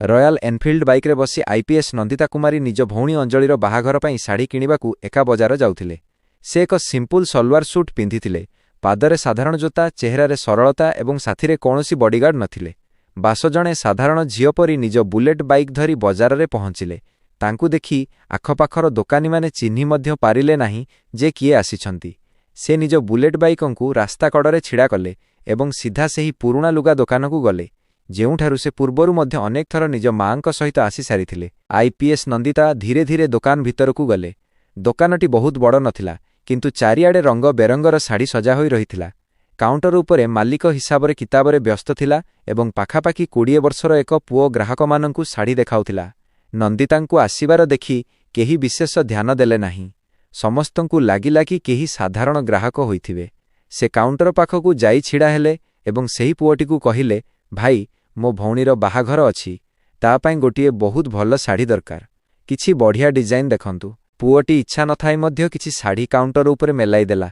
Royal Enfield बाइक्रे बसी IPS Nandita कुमारी निज भौणी अंजलिर बाहाघर पाई शाढ़ी किणिबाकू एका बजार जाउथिले। से एक सिंपल सलवार सूट पिंधिथिले। पादरे साधारण जोता, चेहरारे सरलता एवं साथीरे कौनसी बॉडीगार्ड नथिले। बास जणे साधारण झियो परी निज बुलेट बाइक धरी बजाରରେ पहुंचिले। तांकू देखि आखपाखर दोकानी माने चिन्हि मध्य पारिले नाही जे किए आसिछंती। से निज बुलेट बाइकंकू रास्ता कड़रे छिड़ा कले एवं सीधा सेही पुरुणा लुगा दोकानकू गले, जेउठारु से पूर्वरु मध्य अनेक थर निज मांक सहित आसी सारिथिले। आईपीएस नंदिता धीरे धीरे दोकान भितरकू गले। दोकानटी बहुत बड़ नथिला, किंतु चारिआडे रंग बेरंगर साड़ी सजा होई रहिथिला। काउंटर उपरे मालिक हिसाबरे किताबरे व्यस्त थिला एवं पाखापाखि 20 वर्षर एक पुओ ग्राहकमानंकू साड़ी देखाउथिला। नंदितांकू आसीबार देखि केही विशेष ध्यान देले नाही। समस्तंकू लागिला कि केही साधारण ग्राहक होइथिबे। से काउंटर पाखकू जाई छिड़ा हेले एवं सेही पुओटीकू कहिले, भाई मो भौणीर बाहाघर अछि, ता पाई गोटिए बहुत भल साड़ी दरकार, किछि बढ़िया डिजाइन देखंतु। पुओटी इच्छा नथाई मध्य किछि साड़ी काउंटर उपरे मेलाई देला।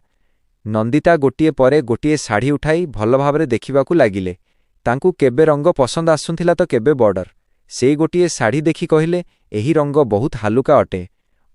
नंदिता गोटिए परे गोटिए साड़ी उठाई भल भाबरे देखिबाकू लागिले। तांकू केबे रंग पसंद आसुथिला तो केबे बॉर्डर। से गोटिए साड़ी देखि कहिले, एही रंग बहुत हालुका अटे,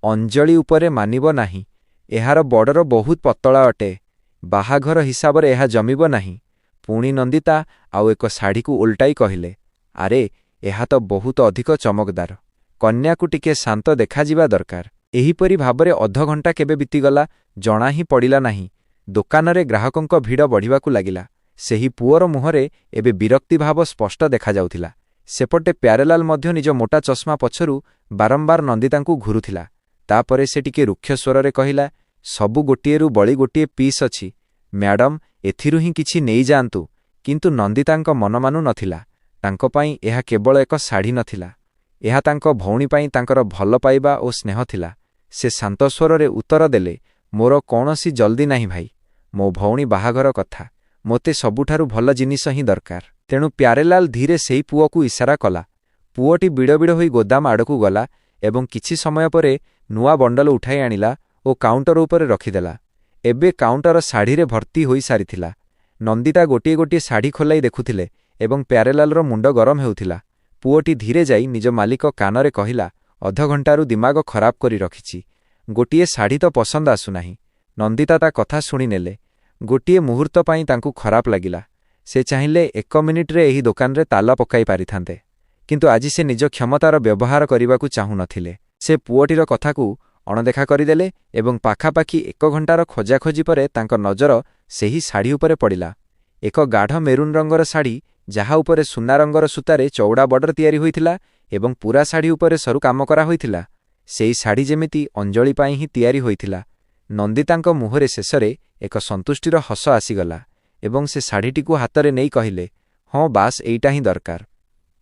अंजलि उपरे मानिब नाही, एहार बॉर्डर बहुत पतला अटे, बाहाघर हिसाबरे एहा जमिब नाही। पुणी नंदिता आउ एक साड़ी को उल्टाई कहिले, आरे एहा तो बहुत अधिक चमकदार, कन्या को टिके शांत देखा जिबा दरकार। एहीपरि भाबरे अध घंटा केबे बीतीगला जणा ही पड़िला नाही। दोकानरे ग्राहकंक भिड़ बढ़िबाकू लागिला। सेही पुअर मुहरे एबे विरक्ति भाव स्पष्ट देखा जाउथिला। सेपटे प्यारेलाल मध्य निज मोटा चश्मा पछरु बारंबार नंदितांकू घुरुथिला। तापरे से टिके रुक्ष स्वररे कहिला, सबु गोटिएरु बळी गोटिए पीस अछि, मैडम एथिरु ही किछि नेई जांतु। किंतु नंदितांक मन मानु नथिला। तांको पाई एहा केवल एक साड़ी नथिला, एहा तांको भौणी पाई तांकर भल पाइबा ओ स्नेह थिला। से शांत स्वररे उत्तर देले, मोर कौनसी जल्दी नाही भाई, मो भौणी बाहाघर कथा, मोते सबुठारु भल जिनिस ही दरकार। तेणु प्यारेलाल धीरे सेई पुओकू इशारा कला। पुओटी बिड़ बिड़ होई गोदाम आड़कू गला एवं किछि समय परे नुआ बंडल उठाई आनिला ओ काउंटर उपरे रखिदेला। एबे काउंटर साड़ीरे भर्ती होई सारिथिला। नंदिता गोटिए गोटिए साड़ी खोलाई देखुथिले एवं प्यारेलालर मुंड गरम हेउथिला। पुओटी धीरे जाई निज मालिक कानरे कहिला, अध घंटारू दिमाग खराब करी रखिछि, गोटिए साड़ी तो पसंद आसु नाही। नंदिता ता कथा शुणी नेले। गोटिए मुहूर्त पाई तांकू खराब लागिला। से चाहिले 1 मिनिट्रे एही दोकानरे ताला पकाई पारिथान्ते, किंतु आजि से निज क्षमतार व्यवहार करिबाकू चाहू नथिले। से पुओटीर कथाकू अणदेखा करिदेले एवं पाखापाखि 1 घंटार खोजाखोजी परे तांक नजर सेही साड़ी उपरे पड़िला। एक गाढ़ मेरून रंगर साड़ी, जहा उपरे सुना रंगर सूतारे चौड़ा बॉर्डर तैयारी होइथिला एवं पूरा साड़ी उपरे सरू काम करा होइथिला। सेही साड़ी जेमिति अंजलि पाई ही तैयारी होइथिला। नंदितांक मुहरे शेषरे एक संतुष्टिर हस आसीगला एवं से साड़ीटीकू हातरे नेई कहिले, हाँ बास एइटा ही दरकार,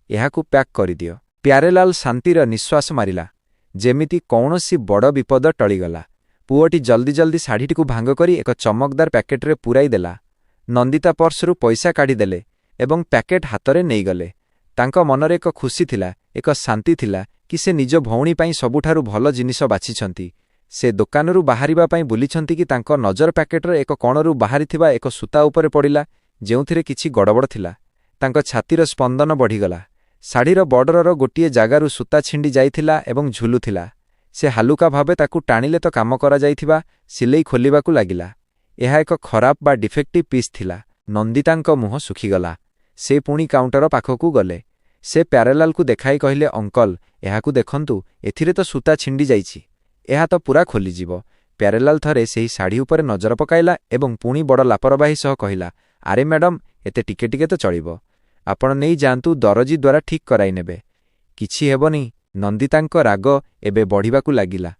एहाकू पैक करिदियो। प्यारेलाल शांतिर निश्वास मारिला, जेमिति कौनसी बड़ विपद टळीगला। पुओटी जल्दी जल्दी साड़ीटीकू भांग करी एक चमकदार पैकेट्रे पुराई देला। नंदिता पर्सरू पैसा काढ़ीदेले एवं पैकेट हातरे नेई गले। तांक मनरे एक खुशी थिला, एक शांति थिला कि से निज भौणी पाई सबुठारु भल जिनिस बाछिछंती। से दोकानरू बाहरिबा पाई बुलिछंती कि तांक नजर पैकेटर एक कोणरू बाहरिथिबा एक सूता उपरे पड़िला, जेउथिरे किछि गड़बड़ थिला। तांक छातीर स्पंदन बढ़ीगला। साड़ीर बॉर्डरर गोटिए जागारू सूता छिंडी जाइथिला एवं झुलुथिला। से हालुका भावे ताकू टाणिले तो काम करा जाइथिबा सिलेई खोलिबाकू लागिला। एहा एक खराब बा डिफेक्टिव पीस थिला। नंदितांक मुह सुखीगला। से पुणी काउंटर पाखकू गले। से प्यारेलालकू देखाई कहिले, अंकल एहाकू देखंतु, एथिरे तो सूता छिंडी जाइछि, एहा तो पूरा खोलीजिब। प्यारेलाल थरे सेही साड़ी उपरे नजर पकाइला एवं पुणी बड़ लापरवाही सह कहिला, आरे मैडम एते टिके टिके तो चलिब, आपण नेई जांतु, दरजी द्वारा ठीक कराई नेबे, किछि हेबनी। नंदितांक राग एबे बढ़िबाकू लागिला।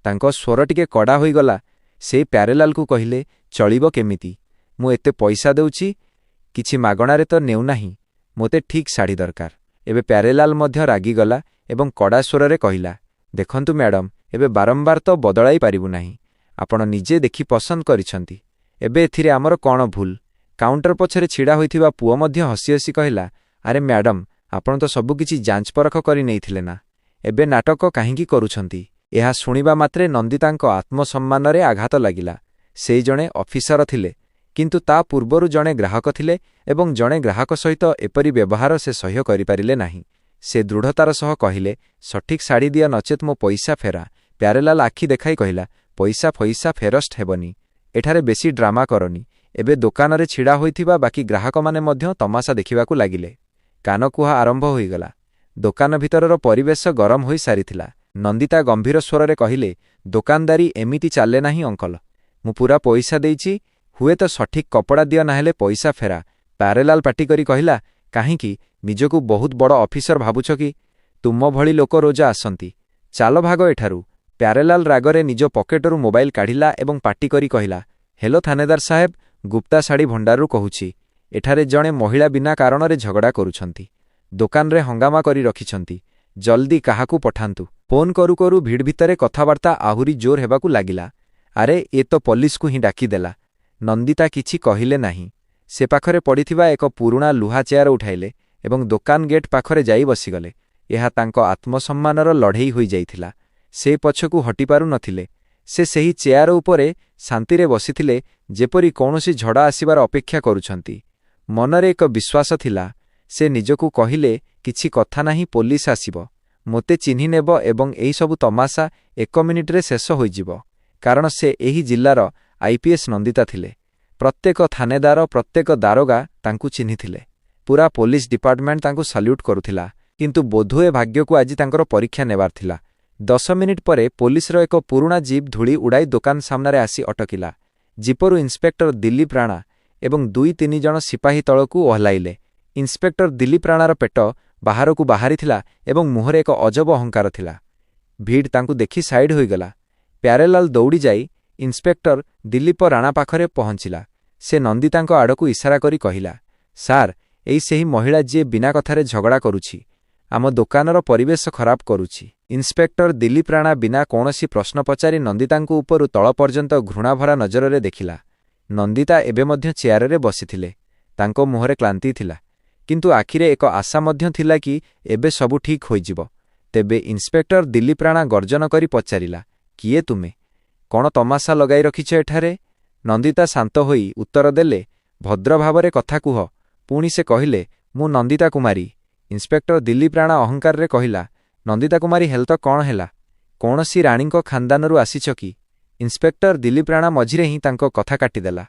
तांक स्वर टिके कड़ा होइगला। से प्यारेलालकू कहिले, चलिब केमिति, मु एते पैसा देउछि, किछि मागणारे तो नेउ नाही, मोते ठीक साड़ी दरकार। एबे प्यारेलाल मध्य रागिगला एवं कड़ा स्वररे कहिला, देखंतु मैडम एबे बारंबार तो बदलाई पारिबु नाही, आपण निजे देखि पसंद करिछंती, एबे एथिरे आमर कोन भूल। काउंटर पछरे छिड़ा होइथिबा पुओ मध्य हसी हसी कहिला, अरे मैडम आपण तो सबु किछि जांच परख करि नैथिले ना, एबे नाटक काहींकी करूछंती। एहा सुनिबा मात्रे नंदितांक आत्मसम्मानरे आघात लागिला। से जणे अफिसर थिले, किंतु ता पूर्वरु जणे ग्राहक थिले एवं जणे ग्राहक सहित एपरि व्यवहार से सह्य करि पारिले नाही। ସେ ଦୃଢ଼ତାର ସହ କହିଲେ, ସଠିକ୍ ଶାଢ଼ୀ ଦିଅ ନଚେତ୍ ମୋ ପଇସା ଫେରା। ପ୍ୟାରେଲାଲ ଆଖି ଦେଖାଇ କହିଲା, ପଇସା ଫଇସା ଫେରସ୍ତ ହେବନି। ଏଠାରେ ବେଶୀ ଡ୍ରାମା କରନି। ଏବେ ଦୋକାନରେ ଛିଡ଼ା ହୋଇଥିବା ବାକି ଗ୍ରାହକମାନେ ମଧ୍ୟ ତମାସା ଦେଖିବାକୁ ଲାଗିଲେ। କାନକୁହା ଆରମ୍ଭ ହୋଇଗଲା। ଦୋକାନ ଭିତରର ପରିବେଶ ଗରମ ହୋଇ ସାରିଥିଲା। ନନ୍ଦିତା ଗମ୍ଭୀର ସ୍ୱରରେ କହିଲେ, ଦୋକାନଦାରୀ ଏମିତି ଚାଲେ ନାହିଁ ଅଙ୍କଲ। ମୁଁ ପୂରା ପଇସା ଦେଇଛି, ହୁଏତ ସଠିକ୍ କପଡ଼ା ଦିଅ ନାହେଲେ ପଇସା ଫେରା। ପ୍ୟାରେଲାଲ ପାଟିକରି କହିଲା, କାହିଁକି ନିଜକୁ ବହୁତ ବଡ଼ ଅଫିସର ଭାବୁଛ କି? ତୁମ ଭଳି ଲୋକ ରୋଜ ଆସନ୍ତି। ଚାଲ ଭାଗ ଏଠାରୁ। ପ୍ୟାରେଲାଲ ରାଗରେ ନିଜ ପକେଟରୁ ମୋବାଇଲ କାଢ଼ିଲା ଏବଂ ପାଟିକରି କହିଲା, ହେଲୋ ଥାନେଦାର ସାହେବ, ଗୁପ୍ତା ଶାଢ଼ୀ ଭଣ୍ଡାରରୁ କହୁଛି। ଏଠାରେ ଜଣେ ମହିଳା ବିନା କାରଣରେ ଝଗଡ଼ା କରୁଛନ୍ତି। ଦୋକାନରେ ହଙ୍ଗାମା କରି ରଖିଛନ୍ତି। ଜଲ୍ଦି କାହାକୁ ପଠାନ୍ତୁ। ଫୋନ୍ କରୁ କରୁ ଭିଡ଼ ଭିତରେ କଥାବାର୍ତ୍ତା ଆହୁରି ଜୋର ହେବାକୁ ଲାଗିଲା। ଆରେ ଏ ତ ପୋଲିସକୁ ହିଁ ଡାକିଦେଲା। ନନ୍ଦିତା କିଛି କହିଲେ ନାହିଁ। ସେ ପାଖରେ ପଡ଼ିଥିବା ଏକ ପୁରୁଣା ଲୁହା ଚେୟାର ଉଠାଇଲେ ଏବଂ ଦୋକାନ ଗେଟ୍ ପାଖରେ ଯାଇ ବସିଗଲେ। ଏହା ତାଙ୍କ ଆତ୍ମସମ୍ମାନର ଲଢ଼େଇ ହୋଇଯାଇଥିଲା। ସେ ପଛକୁ ହଟିପାରୁ ନଥିଲେ। ସେ ସେହି ଚେୟାର ଉପରେ ଶାନ୍ତିରେ ବସିଥିଲେ, ଯେପରି କୌଣସି ଝଡ଼ ଆସିବାର ଅପେକ୍ଷା କରୁଛନ୍ତି। ମନରେ ଏକ ବିଶ୍ୱାସ ଥିଲା। ସେ ନିଜକୁ କହିଲେ, କିଛି କଥା ନାହିଁ, ପୋଲିସ ଆସିବ, ମୋତେ ଚିହ୍ନି ନେବ ଏବଂ ଏହିସବୁ ତମାସା 1 ମିନିଟରେ ଶେଷ ହୋଇଯିବ। କାରଣ ସେ ଏହି ଜିଲ୍ଲାର ଆଇପିଏସ୍ ନନ୍ଦିତା ଥିଲେ। ପ୍ରତ୍ୟେକ ଥାନେଦାର, ପ୍ରତ୍ୟେକ ଦାରୋଗା ତାଙ୍କୁ ଚିହ୍ନିଥିଲେ। ପୂରା ପୋଲିସ ଡିପାର୍ଟମେଣ୍ଟ ତାଙ୍କୁ ସାଲ୍ୟୁଟ୍ କରୁଥିଲା। କିନ୍ତୁ ବୋଧହୁଏ ଭାଗ୍ୟକୁ ଆଜି ତାଙ୍କର ପରୀକ୍ଷା ନେବାର ଥିଲା। 10 ମିନିଟ୍ ପରେ ପୋଲିସର ଏକ ପୁରୁଣା ଜିପ୍ ଧୂଳି ଉଡ଼ାଇ ଦୋକାନ ସାମ୍ନାରେ ଆସି ଅଟକିଲା। ଜିପରୁ ଇନ୍ସପେକ୍ଟର ଦିଲ୍ଲୀପ ରାଣା ଏବଂ 2-3 ଜଣ ସିପାହୀ ତଳକୁ ଓହ୍ଲାଇଲେ। ଇନ୍ସପେକ୍ଟର ଦିଲ୍ଲୀପ ରାଣାର ପେଟ ବାହାରକୁ ବାହାରିଥିଲା ଏବଂ ମୁହଁରେ ଏକ ଅଜବ ଅହଙ୍କାର ଥିଲା। ଭିଡ଼ ତାଙ୍କୁ ଦେଖି ସାଇଡ୍ ହୋଇଗଲା। ପ୍ୟାରେଲାଲ ଦୌଡ଼ିଯାଇ ଇନ୍ସପେକ୍ଟର ଦିଲ୍ଲୀପ ରାଣା ପାଖରେ ପହଞ୍ଚିଲା। ସେ ନନ୍ଦିତାଙ୍କ ଆଡ଼କୁ ଇସାରା କରି କହିଲା, ସାର୍, ଏଇ ସେହି ମହିଳା ଯିଏ ବିନା କଥାରେ ଝଗଡ଼ା କରୁଛି। ଆମ ଦୋକାନର ପରିବେଶ ଖରାପ କରୁଛି। ଇନ୍ସପେକ୍ଟର ଦିଲ୍ଲୀପ ରାଣା ବିନା କୌଣସି ପ୍ରଶ୍ନ ପଚାରି ନନ୍ଦିତାଙ୍କୁ ଉପରୁ ତଳ ପର୍ଯ୍ୟନ୍ତ ଘୃଣାଭରା ନଜରରେ ଦେଖିଲା। ନନ୍ଦିତା ଏବେ ମଧ୍ୟ ଚେୟାରରେ ବସିଥିଲେ। ତାଙ୍କ ମୁହଁରେ କ୍ଳାନ୍ତି ଥିଲା, କିନ୍ତୁ ଆଖିରେ ଏକ ଆଶା ମଧ୍ୟ ଥିଲା କି ଏବେ ସବୁ ଠିକ୍ ହୋଇଯିବ। ତେବେ ଇନ୍ସପେକ୍ଟର ଦିଲ୍ଲୀପ ରାଣା ଗର୍ଜନ କରି ପଚାରିଲା, କିଏ ତୁମେ? କ'ଣ ତମାସା ଲଗାଇ ରଖିଛ ଏଠାରେ? ନନ୍ଦିତା ଶାନ୍ତ ହୋଇ ଉତ୍ତର ଦେଲେ, ଭଦ୍ର ଭାବରେ କଥା କୁହ। ପୁଣି ସେ କହିଲେ, ମୁଁ ନନ୍ଦିତା କୁମାରୀ। ଇନ୍ସପେକ୍ଟର ଦିଲ୍ଲୀପ ରାଣା ଅହଙ୍କାରରେ କହିଲା, ନନ୍ଦିତା କୁମାରୀ ହେଲ ତ କ'ଣ ହେଲା? କୌଣସି ରାଣୀଙ୍କ ଖାନଦାନରୁ ଆସିଛ କି? ଇନ୍ସପେକ୍ଟର ଦିଲ୍ଲୀପ ରାଣା ମଝିରେ ହିଁ ତାଙ୍କ କଥା କାଟିଦେଲା।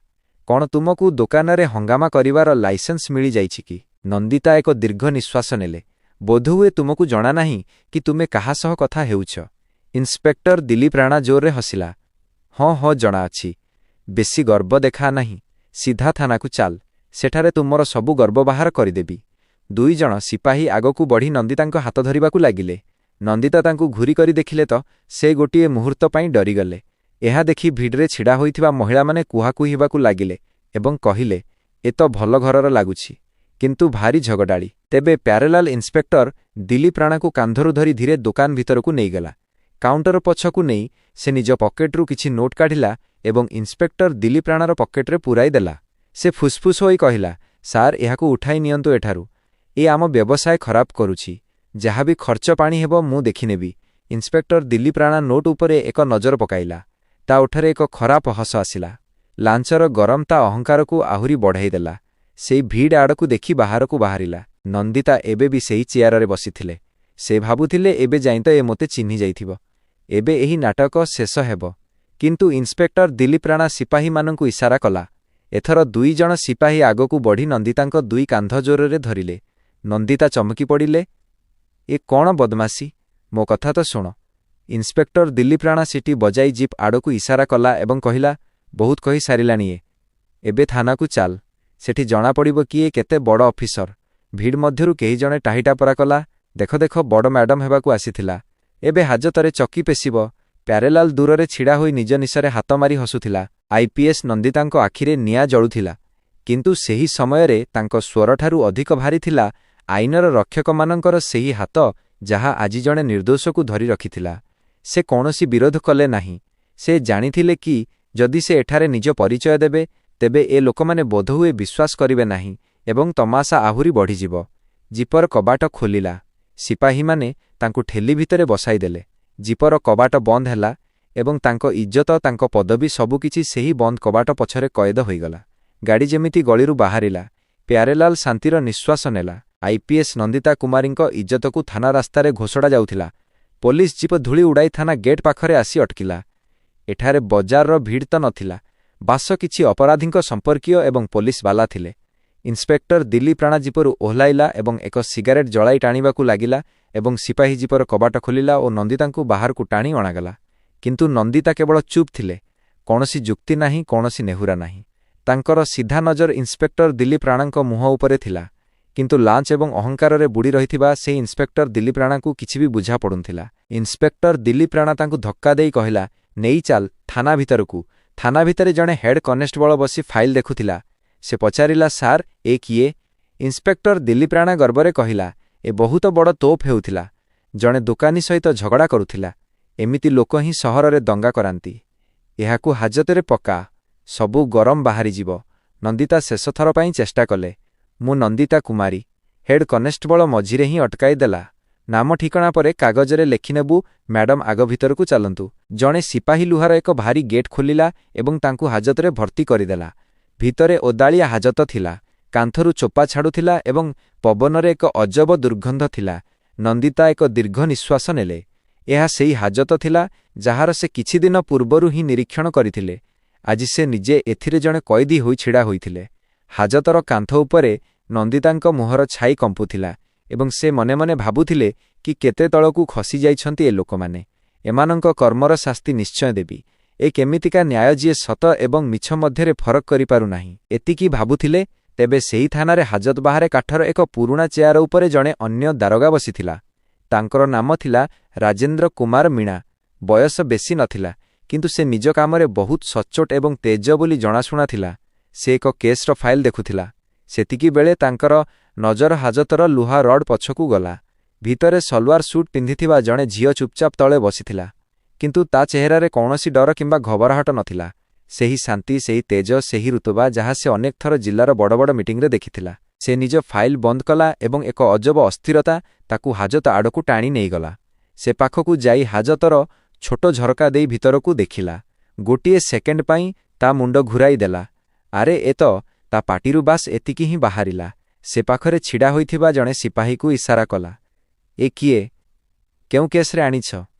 କ'ଣ ତୁମକୁ ଦୋକାନରେ ହଙ୍ଗାମା କରିବାର ଲାଇସେନ୍ସ ମିଳିଯାଇଛି କି? ନନ୍ଦିତା ଏକ ଦୀର୍ଘ ନିଶ୍ୱାସ ନେଲେ। ବୋଧହୁଏ ତୁମକୁ ଜଣାନାହିଁ କି ତୁମେ କାହା ସହ କଥା ହେଉଛ। ଇନ୍ସପେକ୍ଟର ଦିଲ୍ଲୀପ ରାଣା ଜୋରରେ ହସିଲା। ହଁ ହଁ, ଜଣାଅଛି। ବେଶୀ ଗର୍ବ ଦେଖା ନାହିଁ। ସିଧା ଥାନାକୁ ଚାଲ। ସେଠାରେ ତୁମର ସବୁ ଗର୍ବ ବାହାର କରିଦେବି। 2 ଜଣ ସିପାହୀ ଆଗକୁ ବଢ଼ି ନନ୍ଦିତାଙ୍କ ହାତ ଧରିବାକୁ ଲାଗିଲେ। ନନ୍ଦିତା ତାଙ୍କୁ ଘୂରି କରି ଦେଖିଲେ ତ ସେ ଗୋଟିଏ ମୁହୂର୍ତ୍ତ ପାଇଁ ଡରିଗଲେ। ଏହା ଦେଖି ଭିଡ଼ରେ ଛିଡ଼ା ହୋଇଥିବା ମହିଳାମାନେ କୁହାକୁହି ହେବାକୁ ଲାଗିଲେ ଏବଂ କହିଲେ, ଏ ତ ଭଲ ଘରର ଲାଗୁଛି, କିନ୍ତୁ ଭାରି ଝଗଡ଼ାଳି। ତେବେ ପ୍ୟାରେଲାଲ ଇନ୍ସପେକ୍ଟର ଦିଲ୍ଲୀପ ରାଣାକୁ କାନ୍ଧରୁ ଧରି ଧୀରେ ଦୋକାନ ଭିତରକୁ ନେଇଗଲା। କାଉଣ୍ଟର ପଛକୁ ନେଇ ସେ ନିଜ ପକେଟରୁ କିଛି ନୋଟ୍ କାଢ଼ିଲା ଏବଂ ଇନ୍ସପେକ୍ଟର ଦିଲ୍ଲୀପ ରାଣାର ପକେଟରେ ପୂରାଇ ଦେଲା। ସେ ଫୁସ୍ଫୁସ୍ ହୋଇ କହିଲା, ସାର୍, ଏହାକୁ ଉଠାଇ ନିଅନ୍ତୁ ଏଠାରୁ। ଏ ଆମ ବ୍ୟବସାୟ ଖରାପ କରୁଛି। ଯାହା ବି ଖର୍ଚ୍ଚ ପାଣି ହେବ ମୁଁ ଦେଖିନେବି। ଇନ୍ସପେକ୍ଟର ଦିଲ୍ଲୀପ ରାଣା ନୋଟ୍ ଉପରେ ଏକ ନଜର ପକାଇଲା। ତା ଓଠରେ ଏକ ଖରାପ ହସ ଆସିଲା। ଲାଞ୍ଚର ଗରମ ତା ଅହଙ୍କାରକୁ ଆହୁରି ବଢ଼ାଇଦେଲା। ସେଇ ଭିଡ଼ ଆଡ଼କୁ ଦେଖି ବାହାରକୁ ବାହାରିଲା। ନନ୍ଦିତା ଏବେ ବି ସେହି ଚେୟାରରେ ବସିଥିଲେ। ସେ ଭାବୁଥିଲେ, ଏବେ ଯାଇ ତ ଏ ମୋତେ ଚିହ୍ନି ଯାଇଥିବ। ଏବେ ଏହି ନାଟକ ଶେଷ ହେବ। କିନ୍ତୁ ଇନ୍ସପେକ୍ଟର ଦିଲ୍ଲୀପ ରାଣା ସିପାହୀମାନଙ୍କୁ ଇସାରା କଲା। ଏଥର 2 ଜଣ ସିପାହୀ ଆଗକୁ ବଢ଼ି ନନ୍ଦିତାଙ୍କ 2 କାନ୍ଧ ଜୋରରେ ଧରିଲେ। ନନ୍ଦିତା ଚମକି ପଡ଼ିଲେ। ଏ କ'ଣ ବଦମାସି? ମୋ କଥା ତ ଶୁଣ। ଇନ୍ସପେକ୍ଟର ଦିଲ୍ଲୀପ ରାଣା ସିଟି ବଜାଇ ଜିପ୍ ଆଡ଼କୁ ଇସାରା କଲା ଏବଂ କହିଲା, ବହୁତ କହି ସାରିଲାଣି ଏ। ଏବେ ଥାନାକୁ ଚାଲ। ସେଠି ଜଣାପଡ଼ିବ କିଏ କେତେ ବଡ଼ ଅଫିସର। ଭିଡ଼ ମଧ୍ୟରୁ କେହି ଜଣେ ଟାହିଟାପରା କଲା, ଦେଖ ଦେଖ, ବଡ଼ ମ୍ୟାଡମ୍ ହେବାକୁ ଆସିଥିଲା। ଏବେ ହାଜତରେ ଚକି ପେଶିବ। ପ୍ୟାରେଲାଲ ଦୂରରେ ଛିଡ଼ା ହୋଇ ନିଜ ନିଶରେ ହାତ ମାରି ହସୁଥିଲା। ଆଇପିଏସ୍ ନନ୍ଦିତାଙ୍କ ଆଖିରେ ନିଆଁ ଜଳୁଥିଲା। କିନ୍ତୁ ସେହି ସମୟରେ ତାଙ୍କ ସ୍ୱରଠାରୁ ଅଧିକ ଭାରି ଥିଲା ଆଇନର ରକ୍ଷକମାନଙ୍କର ସେହି ହାତ, ଯାହା ଆଜି ଜଣେ ନିର୍ଦ୍ଦୋଷକୁ ଧରି ରଖିଥିଲା। ସେ କୌଣସି ବିରୋଧ କଲେ ନାହିଁ। ସେ ଜାଣିଥିଲେ କି ଯଦି ସେ ଏଠାରେ ନିଜ ପରିଚୟ ଦେବେ, ତେବେ ଏ ଲୋକମାନେ ବୋଧହୁଏ ବିଶ୍ୱାସ କରିବେ ନାହିଁ ଏବଂ ତମାସା ଆହୁରି ବଢ଼ିଯିବ। ଜିପର କବାଟ ଖୋଲିଲା। ସିପାହୀମାନେ ତାଙ୍କୁ ଠେଲି ଭିତରେ ବସାଇଦେଲେ। ଜିପର କବାଟ ବନ୍ଦ ହେଲା ଏବଂ ତାଙ୍କ ଇଜ୍ଜତ, ତାଙ୍କ ପଦବୀ ସବୁକିଛି ସେହି ବନ୍ଦ କବାଟ ପଛରେ କଏଦ ହୋଇଗଲା। ଗାଡ଼ି ଯେମିତି ଗଳିରୁ ବାହାରିଲା। ପ୍ୟାରେଲାଲ ଶାନ୍ତିର ନିଶ୍ୱାସ ନେଲା। आईपीएस नंदिता कुमारीଙ୍କ इज्जतକୁ थाना रास्ताରେ घोषड़ा जाउथिला। पुलिस जीप धूली उड़ाई थाना गेट पाखरे आसी अटकिला। एठारे बजारर भीड़ त नथिला, बास किछि अपराधीଙ୍କ संपर्कीय एवं पुलिस वाला थिले। इन्स्पेक्टर दिलीप राणा जीपरू ओह्लाइला एवं एक सिगारेट जलाई टाणिबाकू लागिला एवं सिपाही जीपर कबाट खोलिला और नंदितांकू बाहरकू टाणी अणागला। किंतु नंदिता केवल चुप थिले। कौनसी जुक्ति नाही, कौनसी नेहुरा नाही। तांकर सीधा नजर इन्स्पेक्टर दिलीप राणांक मुह उपरे थिला। किंतु लांच एवं अहंकाररे बुड़ी रहिथिबा से इन्स्पेक्टर दिलीप राणांकू किछि भी बुझा पडुनथिला। इन्स्पेक्टर दिलीप राणा तांकू धक्का देई कहिला, नेई चाल थाना भितरकू। थाना भितरे जणे हेड कनेस्टेबल बसी फाइल देखुथिला। से पचारिला, सार ए किए? इन्स्पेक्टर दिलीप राणा गर्वरे कहिला, ए बहुत बड़ तोप हेउथिला। जणे दुकानी सहित झगड़ा करुथिला। एमिति लोक ही सहररे दंगा करांती। एहाकू हाजतरे पका, सबू गरम बाहारी जीव। नंदिता शेष थर पई चेष्टा कले। मु नंदिता कुमारी। हेड कनेस्टेबल मझिरे ही अटकाई देला। नाम ठिकणा परे कागजरे लेखिनेबू, मैडम आग भितरकू चलंतु। जणे सिपाही लुहार एक भारी गेट खोलिला एवं तांकू हाजतरे भर्ती करिदेला। भितरे ओदालिया हाजत थिला। कांथरू चोपा छाड़ुथिला एवं पवनरे एक अजब दुर्गंध थिला। नंदिता एक दीर्घ निश्वास नेले। एहा सेही हाजत थिला जहार से किछि दिन पूर्वरु ही निरीक्षण करिथिले। आज से निजे एथिरे जणे कैदी होई छिड़ा होइथिले। हाजतर कांथ उपरे नंदितांक मुहर छाई कंपुथिला एवं से मने मने भाबुथिले कि केते तळकू खसी जाइछन्ति ए लोकमाने। एमानंक कर्मर शास्ति निश्चय देबी। ए केमितिका न्याय जिए सत एवं मिछ मध्यरे फरक करि पारु नाही, एतिकी भाबुथिले। तेबे सेही थानारे हाजत बाहारे काठर एक पुरुणा चेयार उपरे जणे अन्य दारोगा बसिथिला। तांकर नाम थिला राजेंद्र कुमार मीणा। बयस बेसी नथिला, किंतु से निज कामरे बहुत सच्चोट एवं तेज बोली जणाशुणा थिला। से एक केसर फाइल देखुथिला। सेतिकी बेले तांकर नजर हाजतर लुहा रड पछकू गला। भितरे सलवार सूट पिंधिथिबा जणे झियो चुपचाप तळे बसिथिला। किंतु ता चेहरारे कौनसी डर किंबा घबराहट नथिला। सेही शांति, सेही तेज, सेही रुतबा जहा से अनेक थर जिल्लार बड़ बड़ मीटिंग रे देखिथिला। से निज फाइल बंद कला एवं एक अजब अस्थिरता ताकू हाजत आड़कू टाणी नेइगला। से पाखकू जाई हाजतर छोट झरका देई भितरकू देखिला। गोटिए सेकेंड पाई ता मुंड घुराई देला। आरे ए तो ता पाटिरू बास एतिकी ही बाहरिला। से पाखरे छिड़ा होइथिबा जणे सिपाही को इशारा कला। ए किए? केउ केसरे आनिछ?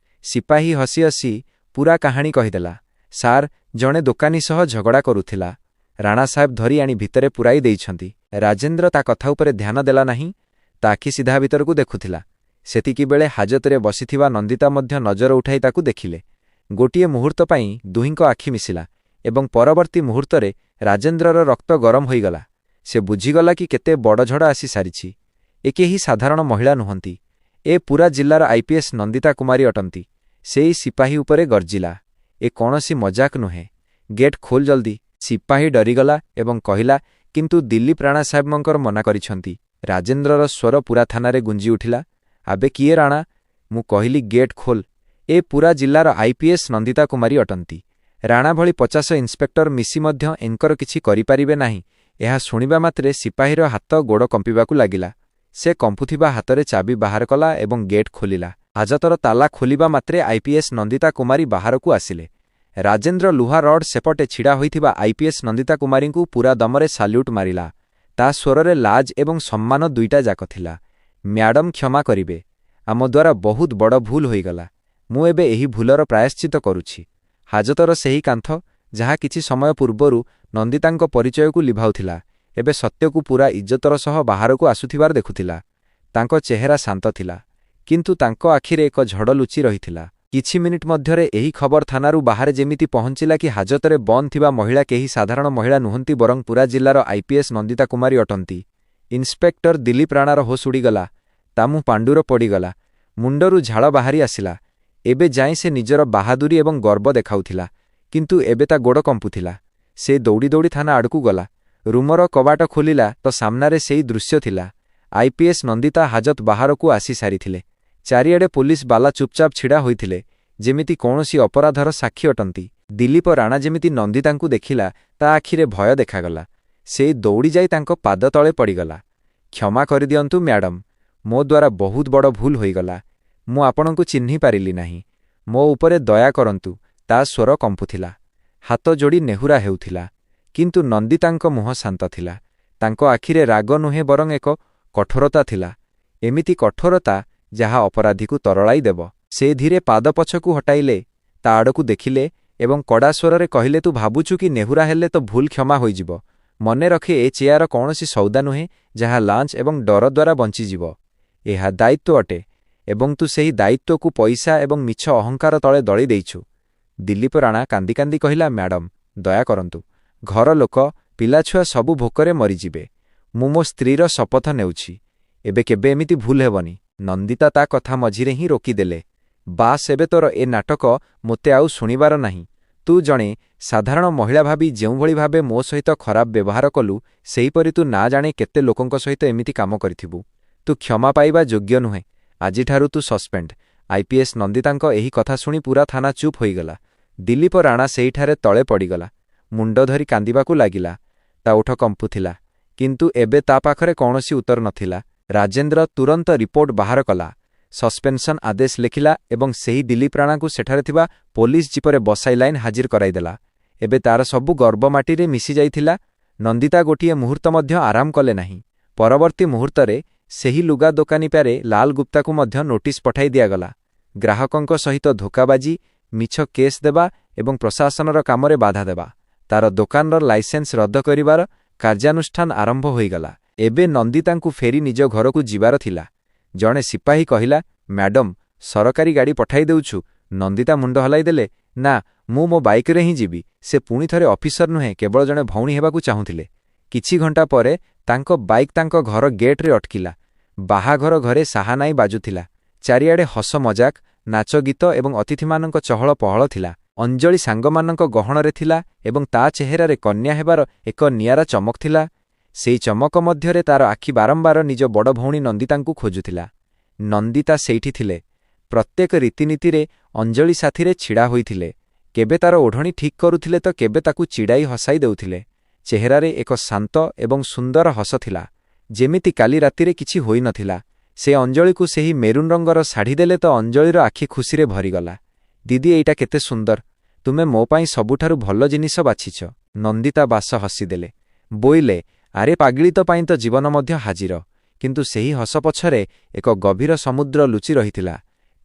सिपाही हसी हसी पूरा कहानी कहिदेला। सार, जणे दोकानी सह झगड़ा करुथिला। राणा साहेब धरी आनी भितरे पुराई देइछन्ति। राजेंद्र ता कथा उपरे ध्यान देला नाही। ता आखि सीधा भितरकू देखुथिला। सेतिकी बेले हाजतरे बसिथिबा नंदिता मध्य नजर उठाई ताकू देखिले। गोटिए मुहूर्त पाई दुहिंक आखि मिसिला एवं परवर्ती मुहूर्तरे राजेंद्रर रक्त गरम होइगला। से बुझीगला कि केते बड़ झड़ आसी सारिछि। ए केही साधारण महिला नुहंती। ए पूरा जिल्लार आईपीएस नंदिता कुमारी अटंती। सेई सिपाही उपरे गर्जिला। ए कौनसी मजाक नुहे। गेट खोल जल्दी। सिपाही डरीगला एवं कहिला, किंतु दिलीप राणा साहेबंकर मना करिछंती। राजेंद्रर स्वर पूरा थानारे गुंजी उठिला। आबे किए राणा? मु कहिली गेट खोल। ए पूरा जिल्लार आईपीएस नंदिता कुमारी अटंती। राणा भली 50 इन्स्पेक्टर मिसी मध्य एंकर किछि करिपारिबे नाही। एहा शुणिबा मात्रे सिपाहीर हाथ गोड़ कंपिबाकू लागिला। से कंपुथिबा हातरे चाबी बाहर कला एवं गेट खोलिला। हाजतर ताला खोलिबा मात्रे आईपीएस नंदिता कुमारी बाहरकू आसिले। राजेंद्र लुहा रड सेपटे छिड़ा होइथिबा आईपीएस नंदिता कुमारींकू पूरा दमरे साल्यूट मारिला। ता स्वररे लाज एवं सम्मान दुईटा जाक थिला। मैडम क्षमा करिबे, आम द्वारा बहुत बड़ भूल होइगला। मु एबे एही भूलर प्रायश्चित करुछि। हाजतर सेही कांथ जहा किछि समय पूर्वरु नंदितांक परिचयकू लिभाउथिला, एबे सत्यकू पूरा इज्जतर सह बाहरकू आसुथिबार देखुथिला। तांको चेहरा शांत थिला, किंतु तांको आखिरे एक झड़ लुचि रहिथिला। किछि मिनिट मध्यरे एही खबर थानारू बाहरे जेमिति पहुंचिला कि हाजतरे बंद थिबा महिला केही साधारण महिला नुहंती बरं पूरा जिल्लार आईपीएस नंदिता कुमारी अटंती। इन्स्पेक्टर दिलीप राणार होश उड़ीगला। तामु पांडुर पड़ीगला। मुंडरू झाड़ बाहारी आसिला। एबे जाई से निजर बाहादुरी एवं गर्व देखाउथिला, किंतु एबे ता गोड़ कंपुथिला। से दौड़ी दौड़ी थाना आड़कू गला। रूमर कबाट खोलिला तो सामनारे सेही दृश्य थिला। आईपीएस नंदिता हाजत बाहरकू आसी सारिथिले। चारिआडे पुलिस बाला चुपचाप छिड़ा होइथिले, जेमिति कौनसी अपराधर साक्षी अटंती। दिलीप राणा जेमिति नंदितांकू देखिला ता आखिरे भय देखागला। से दौड़ी जाई तांको पाद तळे पड़ीगला। क्षमा करिदियंतु मैडम, मो द्वारा बहुत बड़ भूल होइगला। मु आपणंकू चिन्हि पारिली नाही। मो उपरे दया करंतु। ता स्वर कंपुथिला। हाथ जोड़ी नेहुरा हेउथिला, किंतु नंदितांक मुह शांत थिला। तांको आखिरे राग नुहे बरं एक କଠୋରତା ଥିଲା। ଏମିତି କଠୋରତା ଯାହା ଅପରାଧୀକୁ ତରଳାଇ ଦେବ। ସେ ଧୀରେ ପାଦ ପଛକୁ ହଟାଇଲେ, ତା ଆଡ଼କୁ ଦେଖିଲେ ଏବଂ କଡ଼ା ସ୍ୱରରେ କହିଲେ, ତୁ ଭାବୁଛୁ କି ନେହୁରା ହେଲେ ତ ଭୁଲ କ୍ଷମା ହୋଇଯିବ। ମନେ ରଖେ, ଏ ଚେୟାର କୌଣସି ସଉଦା ନୁହେଁ ଯାହା ଲାଞ୍ଚ ଏବଂ ଡର ଦ୍ୱାରା ବଞ୍ଚିଯିବ। ଏହା ଦାୟିତ୍ୱ ଅଟେ ଏବଂ ତୁ ସେହି ଦାୟିତ୍ୱକୁ ପଇସା ଏବଂ ମିଛ ଅହଙ୍କାର ତଳେ ଦଳି ଦେଇଛୁ। ଦିଲ୍ଲୀପ ରାଣା କାନ୍ଦି କାନ୍ଦି କହିଲା, ମ୍ୟାଡମ୍, ଦୟା କରନ୍ତୁ। ଘର ଲୋକ, ପିଲାଛୁଆ ସବୁ ଭୋକରେ ମରିଯିବେ। ମୁଁ ମୋ ସ୍ତ୍ରୀର ଶପଥ ନେଉଛି, ଏବେ କେବେ ଏମିତି ଭୁଲ ହେବନି। ନନ୍ଦିତା ତା କଥା ମଝିରେ ହିଁ ରୋକିଦେଲେ। ବାସ୍, ଏବେ ତୋର ଏ ନାଟକ ମୋତେ ଆଉ ଶୁଣିବାର ନାହିଁ। ତୁ ଜଣେ ସାଧାରଣ ମହିଳା ଭାବି ଯେଉଁଭଳି ଭାବେ ମୋ ସହିତ ଖରାପ ବ୍ୟବହାର କଲୁ, ସେହିପରି ତୁ ନା ଜାଣେ କେତେ ଲୋକଙ୍କ ସହିତ ଏମିତି କାମ କରିଥିବୁ। ତୁ କ୍ଷମା ପାଇବା ଯୋଗ୍ୟ ନୁହେଁ। ଆଜିଠାରୁ ତୁ ସସ୍ପେଣ୍ଡ। ଆଇପିଏସ୍ ନନ୍ଦିତାଙ୍କ ଏହି କଥା ଶୁଣି ପୁରା ଥାନା ଚୁପ୍ ହୋଇଗଲା। ଦିଲ୍ଲୀପ ରାଣା ସେଇଠାରେ ତଳେ ପଡ଼ିଗଲା। ମୁଣ୍ଡ ଧରି କାନ୍ଦିବାକୁ ଲାଗିଲା। ତା ଓଠ କମ୍ପୁଥିଲା। କିନ୍ତୁ ଏବେ ତା ପାଖରେ କୌଣସି ଉତ୍ତର ନଥିଲା। ରାଜେନ୍ଦ୍ର ତୁରନ୍ତ ରିପୋର୍ଟ ବାହାର କଲା, ସସ୍ପେନ୍ସନ୍ ଆଦେଶ ଲେଖିଲା ଏବଂ ସେହି ଦିଲ୍ଲୀପ ରାଣାଙ୍କୁ ସେଠାରେ ଥିବା ପୋଲିସ ଜିପରେ ବସାଇ ଲାଇନ୍ ହାଜିର କରାଇଦେଲା। ଏବେ ତାର ସବୁ ଗର୍ବ ମାଟିରେ ମିଶିଯାଇଥିଲା। ନନ୍ଦିତା ଗୋଟିଏ ମୁହୂର୍ତ୍ତ ମଧ୍ୟ ଆରାମ କଲେ ନାହିଁ। ପରବର୍ତ୍ତୀ ମୁହୂର୍ତ୍ତରେ ସେହି ଲୁଗା ଦୋକାନୀ ପ୍ୟାରେ ଲାଲ ଗୁପ୍ତାକୁ ମଧ୍ୟ ନୋଟିସ୍ ପଠାଇ ଦିଆଗଲା। ଗ୍ରାହକଙ୍କ ସହିତ ଧୋକାବାଜି, ମିଛ କେସ୍ ଦେବା ଏବଂ ପ୍ରଶାସନର କାମରେ ବାଧା ଦେବା। ତାର ଦୋକାନର ଲାଇସେନ୍ସ ରଦ୍ଦ କରିବାର କାର୍ଯ୍ୟାନୁଷ୍ଠାନ ଆରମ୍ଭ ହୋଇଗଲା। ଏବେ ନନ୍ଦିତାଙ୍କୁ ଫେରି ନିଜ ଘରକୁ ଯିବାର ଥିଲା। ଜଣେ ସିପାହୀ କହିଲା, ମ୍ୟାଡମ୍, ସରକାରୀ ଗାଡ଼ି ପଠାଇ ଦେଉଛୁ। ନନ୍ଦିତା ମୁଣ୍ଡ ହଲାଇଦେଲେ, ନା, ମୁଁ ମୋ ବାଇକରେ ହିଁ ଯିବି। ସେ ପୁଣି ଥରେ ଅଫିସର ନୁହେଁ, କେବଳ ଜଣେ ଭଉଣୀ ହେବାକୁ ଚାହୁଁଥିଲେ। କିଛି ଘଣ୍ଟା ପରେ ତାଙ୍କ ବାଇକ୍ ତାଙ୍କ ଘର ଗେଟ୍ରେ ଅଟକିଲା। ବାହାଘର ଘରେ ସାହାନାଇ ବାଜୁଥିଲା। ଚାରିଆଡ଼େ ହସ ମଜାକ, ନାଚ ଗୀତ ଏବଂ ଅତିଥିମାନଙ୍କ ଚହଳ ପହଳ ଥିଲା। ଅଞ୍ଜଳି ସାଙ୍ଗମାନଙ୍କ ଗହଣରେ ଥିଲା ଏବଂ ତା ଚେହେରାରେ କନ୍ୟା ହେବାର ଏକ ନିଆରା ଚମକ ଥିଲା। ସେଇ ଚମକ ମଧ୍ୟରେ ତାର ଆଖି ବାରମ୍ବାର ନିଜ ବଡ଼ ଭଉଣୀ ନନ୍ଦିତାଙ୍କୁ ଖୋଜୁଥିଲା। ନନ୍ଦିତା ସେଇଠି ଥିଲେ। ପ୍ରତ୍ୟେକ ରୀତିନୀତିରେ ଅଞ୍ଜଳି ସାଥିରେ ଛିଡ଼ା ହୋଇଥିଲେ। କେବେ ତାର ଓଢ଼ଣୀ ଠିକ୍ କରୁଥିଲେ ତ କେବେ ତାକୁ ଚିଡ଼ାଇ ହସାଇ ଦେଉଥିଲେ। ଚେହେରାରେ ଏକ ଶାନ୍ତ ଏବଂ ସୁନ୍ଦର ହସ ଥିଲା, ଯେମିତି କାଲି ରାତିରେ କିଛି ହୋଇନଥିଲା। ସେ ଅଞ୍ଜଳିକୁ ସେହି ମେରୁନ୍ ରଙ୍ଗର ଶାଢ଼ୀ ଦେଲେ ତ ଅଞ୍ଜଳିର ଆଖି ଖୁସିରେ ଭରିଗଲା। ଦିଦି, ଏଇଟା କେତେ ସୁନ୍ଦର। ତୁମେ ମୋ ପାଇଁ ସବୁଠାରୁ ଭଲ ଜିନିଷ ବାଛିଛ। ନନ୍ଦିତା ବାସ ହସିଦେଲେ। ବୋଇଲେ, ଆରେ ପାଗଳିତ ପାଇଁ ତ ଜୀବନ ମଧ୍ୟ ହାଜିର। କିନ୍ତୁ ସେହି ହସ ପଛରେ ଏକ ଗଭୀର ସମୁଦ୍ର ଲୁଚି ରହିଥିଲା।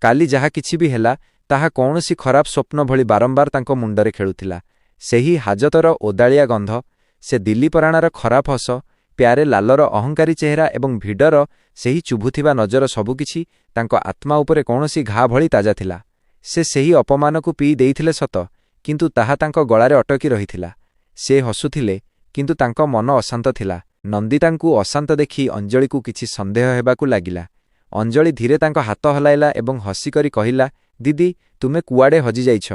କାଲି ଯାହା କିଛି ବି ହେଲା, ତାହା କୌଣସି ଖରାପ ସ୍ୱପ୍ନ ଭଳି ବାରମ୍ବାର ତାଙ୍କ ମୁଣ୍ଡରେ ଖେଳୁଥିଲା। ସେହି ହାଜତର ଓଦାଳିଆ ଗନ୍ଧ, ସେ ଦିଲ୍ଲୀପ ରାଣାର ଖରାପ ହସ, ପ୍ୟାରେ ଲାଲର ଅହଙ୍କାରୀ ଚେହେରା ଏବଂ ଭିଡର ସେହି ଚୁଭୁଥିବା ନଜର ସବୁକିଛି ତାଙ୍କ ଆତ୍ମା ଉପରେ କୌଣସି ଘା ଭଳି ତାଜା ଥିଲା। ସେ ସେହି ଅପମାନକୁ ପିଇ ଦେଇଥିଲେ ସତ, କିନ୍ତୁ ତାହା ତାଙ୍କ ଗଳାରେ ଅଟକି ରହିଥିଲା। ସେ ହସୁଥିଲେ, କିନ୍ତୁ ତାଙ୍କ ମନ ଅଶାନ୍ତ ଥିଲା। ନନ୍ଦିତାଙ୍କୁ ଅଶାନ୍ତ ଦେଖି ଅଞ୍ଜଳିକୁ କିଛି ସନ୍ଦେହ ହେବାକୁ ଲାଗିଲା। ଅଞ୍ଜଳି ଧୀରେ ତାଙ୍କ ହାତ ହଲାଇଲା ଏବଂ ହସିକରି କହିଲା, ଦିଦି, ତୁମେ କୁଆଡ଼େ ହଜିଯାଇଛ?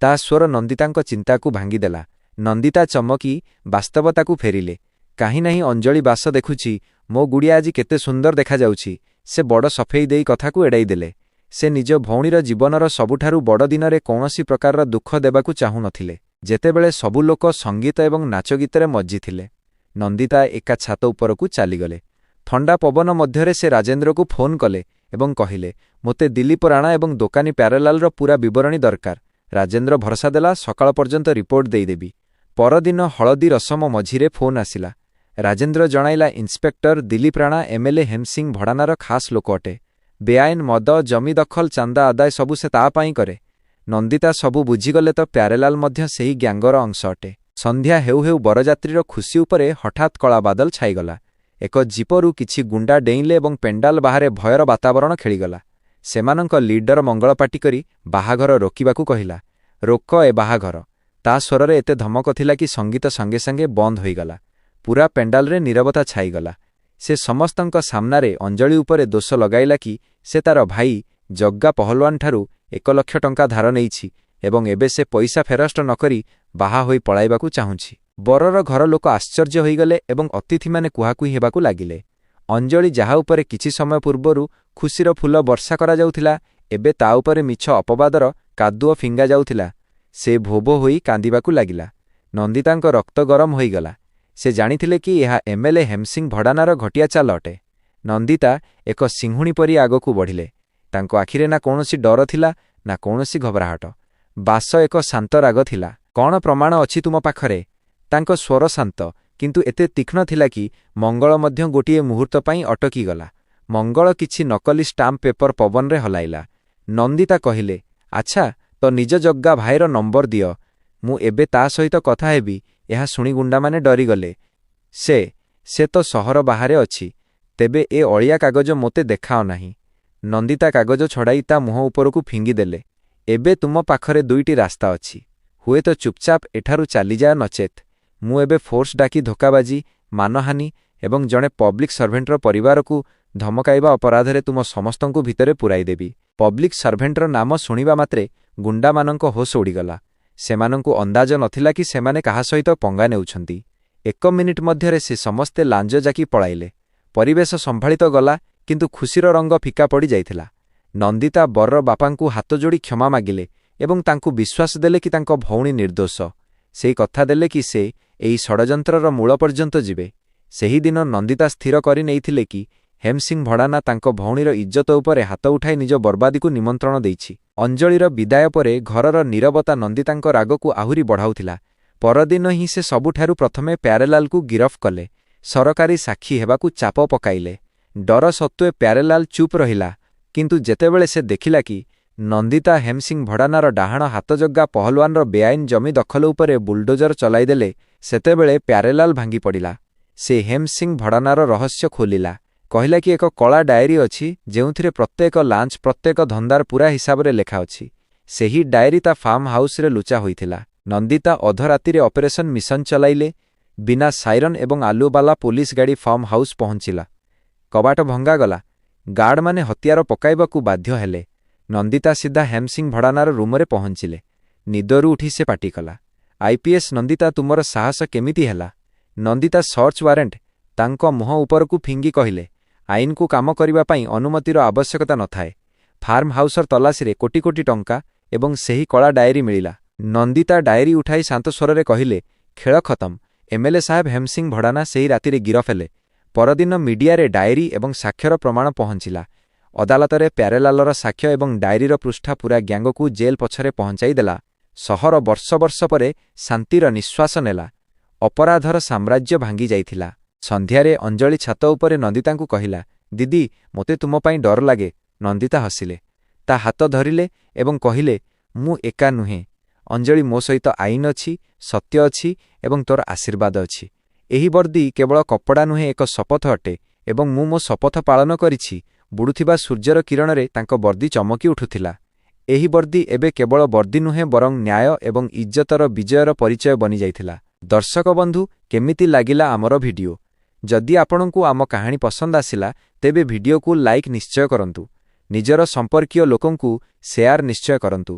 ତା ସ୍ୱର ନନ୍ଦିତାଙ୍କ ଚିନ୍ତାକୁ ଭାଙ୍ଗିଦେଲା। ନନ୍ଦିତା ଚମକି ବାସ୍ତବତାକୁ ଫେରିଲେ। କାହିଁ ନାହିଁ, ଅଞ୍ଜଳି, ବାସ ଦେଖୁଛି, ମୋ ଗୁଡ଼ିଆ ଆଜି କେତେ ସୁନ୍ଦର ଦେଖାଯାଉଛି। ସେ ବଡ଼ ସଫେଇ ଦେଇ କଥାକୁ ଏଡ଼ାଇ ଦେଲେ। ସେ ନିଜ ଭଉଣୀର ଜୀବନର ସବୁଠାରୁ ବଡ଼ ଦିନରେ କୌଣସି ପ୍ରକାରର ଦୁଃଖ ଦେବାକୁ ଚାହୁଁନଥିଲେ। ଯେତେବେଳେ ସବୁ ଲୋକ ସଙ୍ଗୀତ ଏବଂ ନାଚଗୀତରେ ମଜ୍ଜିଥିଲେ, ନନ୍ଦିତା ଏକା ଛାତ ଉପରକୁ ଚାଲିଗଲେ। ଥଣ୍ଡା ପବନ ମଧ୍ୟରେ ସେ ରାଜେନ୍ଦ୍ରକୁ ଫୋନ୍ କଲେ ଏବଂ କହିଲେ, ମୋତେ ଦିଲ୍ଲୀପ ରାଣା ଏବଂ ଦୋକାନୀ ପ୍ୟାରେଲାଲର ପୁରା ବିବରଣୀ ଦରକାର। ରାଜେନ୍ଦ୍ର ଭରସା ଦେଲା, ସକାଳ ପର୍ଯ୍ୟନ୍ତ ରିପୋର୍ଟ ଦେଇଦେବି। ପରଦିନ ହଳଦୀ ରସମ ମଝିରେ ଫୋନ୍ ଆସିଲା। ରାଜେନ୍ଦ୍ର ଜଣାଇଲା, ଇନ୍ସପେକ୍ଟର ଦିଲ୍ଲୀପ ରାଣା ଏମ୍ଏଲ୍ଏ ହେମସିଂ ଭଡ଼ାନାର ଖାସ୍ ଲୋକ ଅଟେ। ବେଆଇନ ମଦ, ଜମି ଦଖଲ, ଚାନ୍ଦା ଆଦାୟ ସବୁ ସେ ତା ପାଇଁ କରେ। ନନ୍ଦିତା ସବୁ ବୁଝିଗଲେ ତ ପ୍ୟାରେଲାଲ ମଧ୍ୟ ସେହି ଗ୍ୟାଙ୍ଗର ଅଂଶ ଅଟେ। ସନ୍ଧ୍ୟା ହେଉ ହେଉ ବରଯାତ୍ରୀର ଖୁସି ଉପରେ ହଠାତ୍ କଳା ବାଦଲ ଛାଇଗଲା। ଏକ ଜିପରୁ କିଛି ଗୁଣ୍ଡା ଡେଇଁଲେ ଏବଂ ପେଣ୍ଡାଲ ବାହାରେ ଭୟର ବାତାବରଣ ଖେଳିଗଲା। ସେମାନଙ୍କ ଲିଡର ମଙ୍ଗଳପାଟି କରି ବାହାଘର ରୋକିବାକୁ କହିଲା। ରୋକ ଏ ବାହାଘର। ତା ସ୍ୱରରେ ଏତେ ଧମକ ଥିଲା କି ସଙ୍ଗୀତ ସଙ୍ଗେ ସଙ୍ଗେ ବନ୍ଦ ହୋଇଗଲା। ପୁରା ପେଣ୍ଡାଲରେ ନୀରବତା ଛାଇଗଲା। ସେ ସମସ୍ତଙ୍କ ସାମ୍ନାରେ ଅଞ୍ଜଳି ଉପରେ ଦୋଷ ଲଗାଇଲା କି ସେ ତାର ଭାଇ ଜଗ୍ଗା ପହଲୱାନଠାରୁ 1 ଲକ୍ଷ ଟଙ୍କା ଧାର ନେଇଛି ଏବଂ ଏବେ ସେ ପଇସା ଫେରସ୍ତ ନକରି ବାହା ହୋଇ ପଳାଇବାକୁ ଚାହୁଁଛି। ବରର ଘର ଲୋକ ଆଶ୍ଚର୍ଯ୍ୟ ହୋଇଗଲେ ଏବଂ ଅତିଥିମାନେ କୁହାକୁହି ହେବାକୁ ଲାଗିଲେ। ଅଞ୍ଜଳି, ଯାହା ଉପରେ କିଛି ସମୟ ପୂର୍ବରୁ ଖୁସିର ଫୁଲ ବର୍ଷା କରାଯାଉଥିଲା, ଏବେ ତା ଉପରେ ମିଛ ଅପବାଦର କାଦୁଅ ଫିଙ୍ଗା ଯାଉଥିଲା। ସେ ଭୋଭୋ ହୋଇ କାନ୍ଦିବାକୁ ଲାଗିଲା। ନନ୍ଦିତାଙ୍କ ରକ୍ତ ଗରମ ହୋଇଗଲା। ସେ ଜାଣିଥିଲେ କି ଏହା ଏମ୍ଏଲ୍ଏ ହେମସିଂ ଭଡ଼ାନାର ଘଟିଆ ଚାଲ ଅଟେ। ନନ୍ଦିତା ଏକ ସିଂହୁଣୀ ପରି ଆଗକୁ ବଢ଼ିଲେ। ତାଙ୍କ ଆଖିରେ ନା କୌଣସି ଡର ଥିଲା, ନା କୌଣସି ଘବରାହଟ। ବାସ ଏକ ଶାନ୍ତ ରାଗ ଥିଲା। କ'ଣ ପ୍ରମାଣ ଅଛି ତୁମ ପାଖରେ? ତାଙ୍କ ସ୍ୱର ଶାନ୍ତ, କିନ୍ତୁ ଏତେ ତୀକ୍ଷ୍ଣ ଥିଲା କି ମଙ୍ଗଳ ମଧ୍ୟ ଗୋଟିଏ ମୁହୂର୍ତ୍ତ ପାଇଁ ଅଟକିଗଲା। ମଙ୍ଗଳ କିଛି ନକଲି ଷ୍ଟାମ୍ପ ପେପର ପବନରେ ହଲାଇଲା। ନନ୍ଦିତା କହିଲେ, ଆଚ୍ଛା, ତ ନିଜ ଜଗା ଭାଇର ନମ୍ବର ଦିଅ, ମୁଁ ଏବେ ତା ସହିତ କଥା ହେବି। ଏହା ଶୁଣି ଗୁଣ୍ଡାମାନେ ଡରିଗଲେ। ସେ ତ ସହର ବାହାରେ ଅଛି। ତେବେ ଏ ଅଳିଆ କାଗଜ ମୋତେ ଦେଖାଅ ନାହିଁ। ନନ୍ଦିତା କାଗଜ ଛଡ଼ାଇ ତା ମୁହଁ ଉପରକୁ ଫିଙ୍ଗିଦେଲେ। ଏବେ ତୁମ ପାଖରେ ଦୁଇଟି ରାସ୍ତା ଅଛି। ହୁଏତ ଚୁପଚାପ ଏଠାରୁ ଚାଲିଯାଅ, ନଚେତ୍ ମୁଁ ଏବେ ଫୋର୍ସ ଡାକି ଧୋକାବାଜି, ମାନହାନି ଏବଂ ଜଣେ ପବ୍ଲିକ୍ ସର୍ଭେଣ୍ଟର ପରିବାରକୁ ଧମକାଇବା ଅପରାଧରେ ତୁମ ସମସ୍ତଙ୍କୁ ଭିତରେ ପୂରାଇଦେବି। ପବ୍ଲିକ୍ ସର୍ଭେଣ୍ଟର ନାମ ଶୁଣିବା ମାତ୍ରେ ଗୁଣ୍ଡାମାନଙ୍କ ହୋସ ଉଡ଼ିଗଲା। ସେମାନଙ୍କୁ ଅନ୍ଦାଜ ନଥିଲା କି ସେମାନେ କାହା ସହିତ ପଙ୍ଗା ନେଉଛନ୍ତି। 1 ମିନିଟ୍ ମଧ୍ୟରେ ସେ ସମସ୍ତେ ଲାଞ୍ଜ ଜାକି ପଳାଇଲେ। ପରିବେଶ ସମ୍ଭାଳିତ ଗଲା, କିନ୍ତୁ ଖୁସିର ରଙ୍ଗ ଫିକା ପଡ଼ିଯାଇଥିଲା। ନନ୍ଦିତା ବରର ବାପାଙ୍କୁ ହାତଯୋଡ଼ି କ୍ଷମା ମାଗିଲେ ଏବଂ ତାଙ୍କୁ ବିଶ୍ୱାସ ଦେଲେ କି ତାଙ୍କ ଭଉଣୀ ନିର୍ଦ୍ଦୋଷ। ସେଇ କଥା ଦେଲେ କି ସେ ଏହି ଷଡ଼ଯନ୍ତ୍ରର ମୂଳ ପର୍ଯ୍ୟନ୍ତ ଯିବେ। ସେହିଦିନ ନନ୍ଦିତା ସ୍ଥିର କରି ନେଇଥିଲେ କି ହେମସିଂ ଭଡ଼ାନା ତାଙ୍କ ଭଉଣୀର ଇଜ୍ଜତ ଉପରେ ହାତ ଉଠାଇ ନିଜ ବର୍ବାଦୀକୁ ନିମନ୍ତ୍ରଣ ଦେଇଛି। ଅଞ୍ଜଳିର ବିଦାୟ ପରେ ଘରର ନୀରବତା ନନ୍ଦିତାଙ୍କ ରାଗକୁ ଆହୁରି ବଢ଼ାଉଥିଲା। ପରଦିନ ହିଁ ସେ ସବୁଠାରୁ ପ୍ରଥମେ ପ୍ୟାରେଲାଲକୁ ଗିରଫ କଲେ। ସରକାରୀ ସାକ୍ଷୀ ହେବାକୁ ଚାପ ପକାଇଲେ। ଡର ସତ୍ତ୍ୱେ ପ୍ୟାରେଲାଲ ଚୁପ୍ ରହିଲା। କିନ୍ତୁ ଯେତେବେଳେ ସେ ଦେଖିଲା କି ନନ୍ଦିତା ହେମସିଂ ଭଡ଼ାନାର ଡାହାଣ ହାତଜଗା ପହଲୱାନର ବେଆଇନ ଜମି ଦଖଲ ଉପରେ ବୁଲଡୋଜର ଚଲାଇଦେଲେ, ସେତେବେଳେ ପ୍ୟାରେଲାଲ ଭାଙ୍ଗି ପଡ଼ିଲା। ସେ ହେମସିଂ ଭଡ଼ାନାର ରହସ୍ୟ ଖୋଲିଲା। କହିଲା କି ଏକ କଳା ଡାଏରୀ ଅଛି, ଯେଉଁଥିରେ ପ୍ରତ୍ୟେକ ଲାଞ୍ଚ, ପ୍ରତ୍ୟେକ ଧନ୍ଦାର ପୂରା ହିସାବରେ ଲେଖାଅଛି। ସେହି ଡାଏରୀ ତା ଫାର୍ମ ହାଉସରେ ଲୁଚା ହୋଇଥିଲା। ନନ୍ଦିତା ଅଧରାତିରେ ଅପରେସନ ମିଶନ ଚଲାଇଲେ। ବିନା ସାଇରନ୍ ଏବଂ ଆଲୁବାଲା ପୋଲିସ ଗାଡ଼ି ଫାର୍ମ ହାଉସ ପହଞ୍ଚିଲା। କବାଟ ଭଙ୍ଗାଗଲା। ଗାର୍ଡମାନେ ହତିଆର ପକାଇବାକୁ ବାଧ୍ୟ ହେଲେ। ନନ୍ଦିତା ସିଧା ହେମସିଂ ଭଡ଼ାନାର ରୁମରେ ପହଞ୍ଚିଲେ। ନିଦରୁ ଉଠି ସେ ପାଟିକଲା, ଆଇପିଏସ୍ ନନ୍ଦିତା, ତୁମର ସାହସ କେମିତି ହେଲା? ନନ୍ଦିତା ସର୍ଚ୍ଚ ୱାରେଣ୍ଟ ତାଙ୍କ ମୁହଁ ଉପରକୁ ଫିଙ୍ଗି କହିଲେ, ଆଇନକୁ କାମ କରିବା ପାଇଁ ଅନୁମତିର ଆବଶ୍ୟକତା ନଥାଏ। ଫାର୍ମ ହାଉସର ତଲାସିରେ କୋଟି କୋଟି ଟଙ୍କା ଏବଂ ସେହି କଳା ଡାଏରୀ ମିଳିଲା। ନନ୍ଦିତା ଡାଏରୀ ଉଠାଇ ଶାନ୍ତ ସ୍ୱରରେ କହିଲେ, ଖେଳ ଖତମ। ଏମ୍ଏଲ୍ଏ ସାହେବ ହେମସିଂ ଭଡ଼ାନା ସେହି ରାତିରେ ଗିରଫ ହେଲେ। ପରଦିନ ମିଡିଆରେ ଡାଏରୀ ଏବଂ ସାକ୍ଷ୍ୟର ପ୍ରମାଣ ପହଞ୍ଚିଲା। ଅଦାଲତରେ ପ୍ୟାରେଲାଲର ସାକ୍ଷ୍ୟ ଏବଂ ଡାଏରୀର ପୃଷ୍ଠା ପୂରା ଗ୍ୟାଙ୍ଗକୁ ଜେଲ୍ ପଛରେ ପହଞ୍ଚାଇ ଦେଲା। ସହର ବର୍ଷ ବର୍ଷ ପରେ ଶାନ୍ତିର ନିଶ୍ୱାସ ନେଲା। ଅପରାଧର ସାମ୍ରାଜ୍ୟ ଭାଙ୍ଗି ଯାଇଥିଲା। ସନ୍ଧ୍ୟାରେ ଅଞ୍ଜଳି ଛାତ ଉପରେ ନନ୍ଦିତାଙ୍କୁ କହିଲା, ଦିଦି, ମୋତେ ତୁମ ପାଇଁ ଡର ଲାଗେ। ନନ୍ଦିତା ହସିଲେ। ତା ହାତ ଧରିଲେ ଏବଂ କହିଲେ, ମୁଁ ଏକା ନୁହେଁ ଅଞ୍ଜଳି, ମୋ ସହିତ ଆଇନ ଅଛି, ସତ୍ୟ ଅଛି ଏବଂ ତୋର ଆଶୀର୍ବାଦ ଅଛି। ଏହି ବର୍ଦ୍ଦି କେବଳ କପଡ଼ା ନୁହେଁ, ଏକ ଶପଥ ଅଟେ ଏବଂ ମୁଁ ମୋ ଶପଥ ପାଳନ କରିଛି। ବୁଡୁଥିବା ସୂର୍ଯ୍ୟର କିରଣରେ ତାଙ୍କ ବର୍ଦ୍ଦି ଚମକି ଉଠୁଥିଲା। ଏହି ବର୍ଦ୍ଦି ଏବେ କେବଳ ବର୍ଦ୍ଦି ନୁହେଁ, ବରଂ ନ୍ୟାୟ ଏବଂ ଇଜ୍ଜତର ବିଜୟର ପରିଚୟ ବନିଯାଇଥିଲା। ଦର୍ଶକ ବନ୍ଧୁ, କେମିତି ଲାଗିଲା ଆମର ଭିଡିଓ? ଯଦି ଆପଣଙ୍କୁ ଆମ କାହାଣୀ ପସନ୍ଦ ଆସିଲା, ତେବେ ଭିଡିଓକୁ ଲାଇକ୍ ନିଶ୍ଚୟ କରନ୍ତୁ। ନିଜର ସମ୍ପର୍କୀୟ ଲୋକଙ୍କୁ ସେୟାର ନିଶ୍ଚୟ କରନ୍ତୁ।